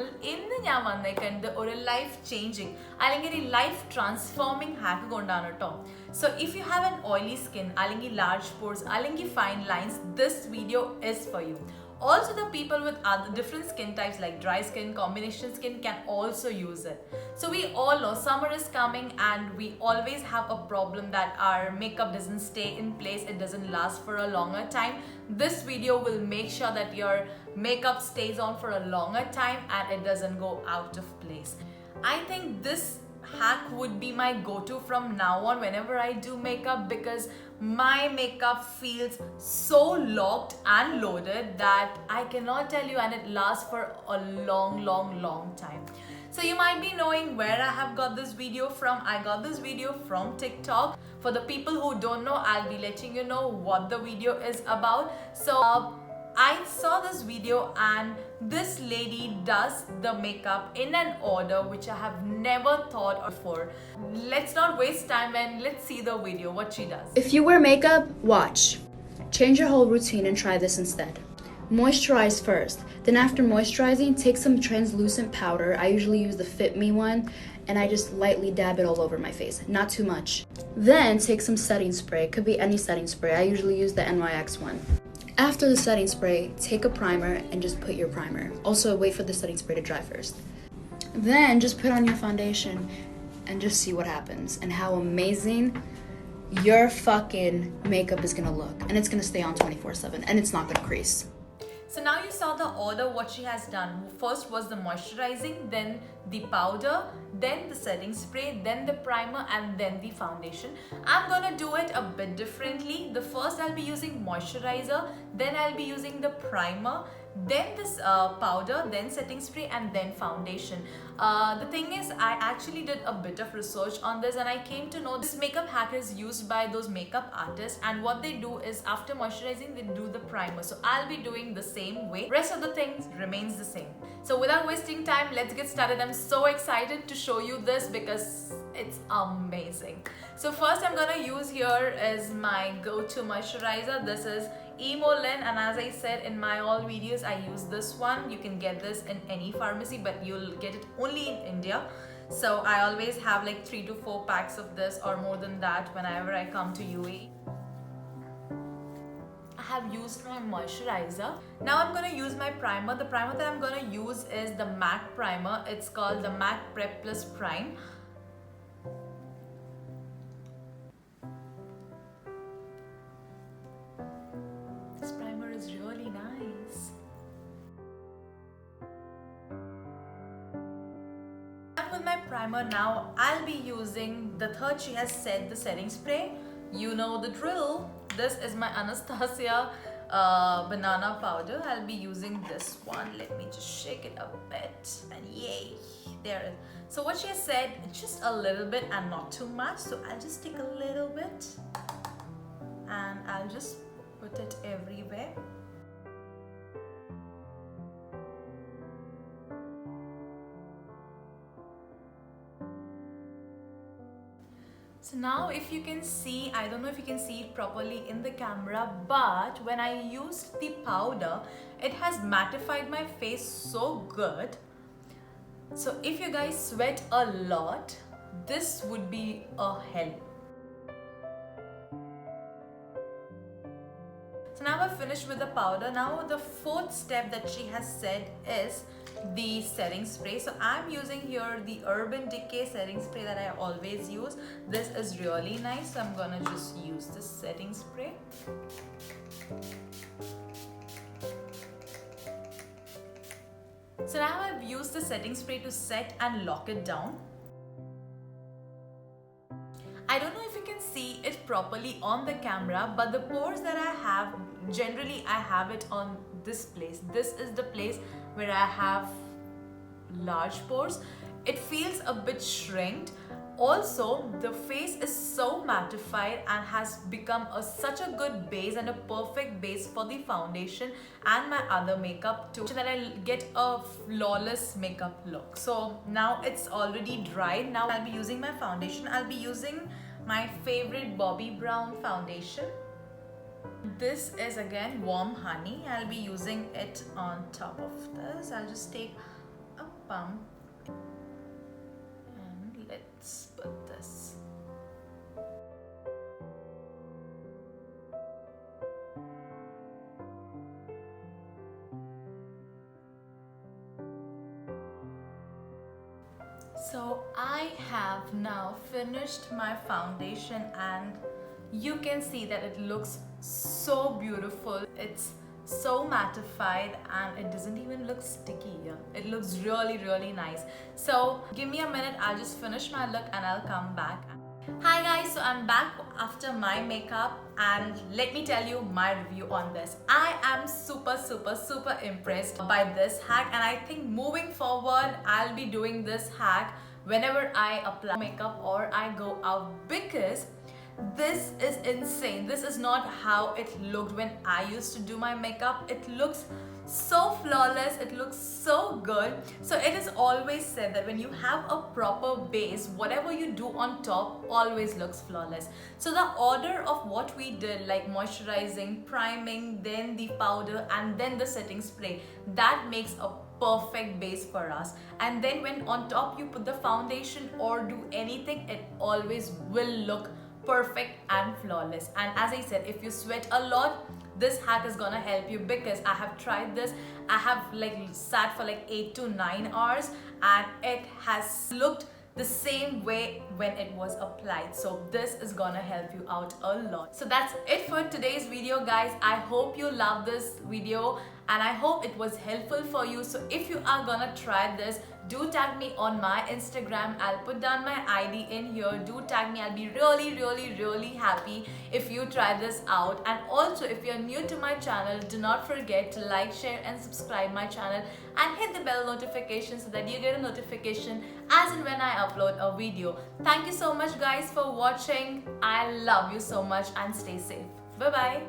channel. ഇന്ന് ഞാൻ വന്നേക്കുന്നത് ഒരു life changing അല്ലെങ്കിൽ life transforming hack കൊണ്ടാണ് ട്ടോ. So if you have an oily skin അല്ലെങ്കിൽ large pores അല്ലെങ്കിൽ fine lines, this video is for you. Also, the people with other different skin types like dry skin, combination skin can also use it. So we all know summer is coming and we always have a problem that our makeup doesn't stay in place, it doesn't last for a longer time. This video will make sure that your makeup stays on for a longer time and it doesn't go out of place. I think this hack would be my go-to from now on whenever I do makeup, because my makeup feels so locked and loaded that I cannot tell you, and it lasts for a long time. So you might be knowing where I have got this video from. I got this video from TikTok. For the people who don't know, I'll be letting you know what the video is about. So I saw this video and this lady does the makeup in an order which I have never thought of before. Let's not waste time and let's see the video, what she does. If you wear makeup, watch. Change your whole routine and try this instead. Moisturize first. Then after moisturizing, take some translucent powder. I usually use the Fit Me one, and I just lightly dab it all over my face, not too much. Then take some setting spray. It could be any setting spray. I usually use the NYX one. After the setting spray, take a primer and just put your primer. Also, wait for the setting spray to dry first. Then just put on your foundation and just see what happens and how amazing your fucking makeup is gonna look. And it's gonna stay on 24/7 and it's not gonna crease. So now you saw the order what she has done. First was the moisturizing, then the powder, then the setting spray, then the primer, and then the foundation. I'm gonna do it a bit differently. The first I'll be using moisturizer, then I'll be using the primer, then this powder, then setting spray, and then foundation. The thing is, I actually did a bit of research on this and I came to know this makeup hack is used by those makeup artists, and what they do is after moisturizing they do the primer. So I'll be doing the same way. Rest of the things remains the same. So without wasting time, let's get started. I'm so excited to show you this because it's amazing. So first I'm gonna use here is my go-to moisturizer. This is Emolin, and as I said in my all videos, I use this one. You can get this in any pharmacy, but you'll get it only in India. So I always have like 3 to 4 packs of this or more than that whenever I come to UAE. I have used my moisturizer. Now I'm gonna use my primer. The primer that I'm gonna use is the MAC primer. It's called the MAC Prep Plus Prime. This primer is really nice. And with my primer now, I'll be using the third she has said, the setting spray. You know the drill. This is my Anastasia banana powder. I'll be using this one. Let me just shake it a bit, and yay, there it is. So what she has said, just a little bit and not too much. So I'll just take a little bit and I'll just put it everywhere. So now if you can see, I don't know if you can see it properly in the camera, but when I used the powder, it has mattified my face so good. So if you guys sweat a lot, this would be a help. So now I've finished with the powder. Now the fourth step that she has said is the setting spray. So I'm using here the Urban Decay setting spray that I always use. This is really nice, so I'm gonna just use this setting spray. So now I've used the setting spray to set and lock it down. I don't know if you can see it properly on the camera, but the pores that I have, generally I have it on this place. This is the place where I have large pores. It feels a bit shrinked. Also, the face is so mattified and has become such a good base and a perfect base for the foundation and my other makeup too, so that I get a flawless makeup look. So now it's already dried. Now I'll be using my foundation. I'll be using my favorite Bobbi Brown foundation. This is again Warm Honey. I'll be using it on top of this. I'll just take a pump and let's put this. So I have now finished my foundation and you can see that it looks so beautiful. It's so mattified and it doesn't even look sticky. It looks really nice. So give me a minute, I'll just finish my look and I'll come back. Hi guys, so I'm back after my makeup and let me tell you my review on this. I am super impressed by this hack, and I think moving forward I'll be doing this hack whenever I apply makeup or I go out, because this is insane. This is not how it looked when I used to do my makeup. It looks so flawless, it looks so good. So it is always said that when you have a proper base, whatever you do on top always looks flawless. So the order of what we did, like moisturizing, priming, then the powder and then the setting spray, that makes a perfect base for us. And then when on top you put the foundation or do anything, it always will look perfect and flawless. And as I said, if you sweat a lot, this hack is gonna help you, because I have tried this. I have sat for 8 to 9 hours and it has looked the same way when it was applied. So this is gonna help you out a lot. So that's it for today's video, guys. I hope you love this video and I hope it was helpful for you. So if you are gonna try this, do tag me on my Instagram. I'll put down my ID in here. Do tag me. I'll be really happy if you try this out. And also, if you're new to my channel, do not forget to like, share and subscribe my channel and hit the bell notification so that you get a notification as and when I upload a video. Thank you so much guys for watching. I love you so much and stay safe. Bye bye.